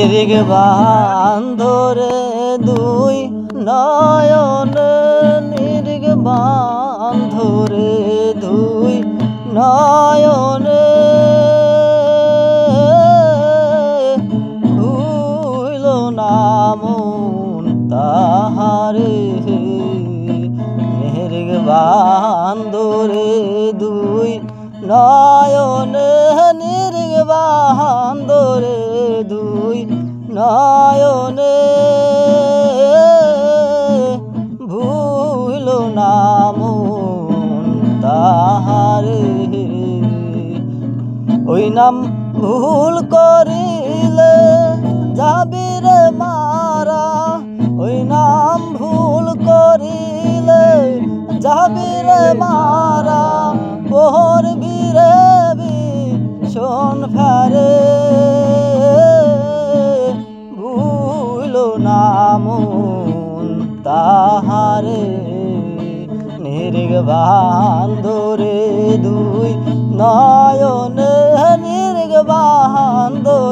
নির্বাণ ধরে দুই নয়নে, নির্বাণ ধরে দুই নয়নে, ভুইল না মন তাহারে। নির্বাণ ধরে দুই নয়নে, নির্বাণ ধরে দুই নয়নে, ভুইল না মন তাহারে। ওই নাম ভুল করিলে যাবি রে মারা, ওই নাম ভুল করিলে যাবি রে মারা, পড়বি রে ভীষণ ফেরে। ভুইল না মন তাহারে। নির্বাণ ধরে দুই নয়নে, নির্বাণ ধরে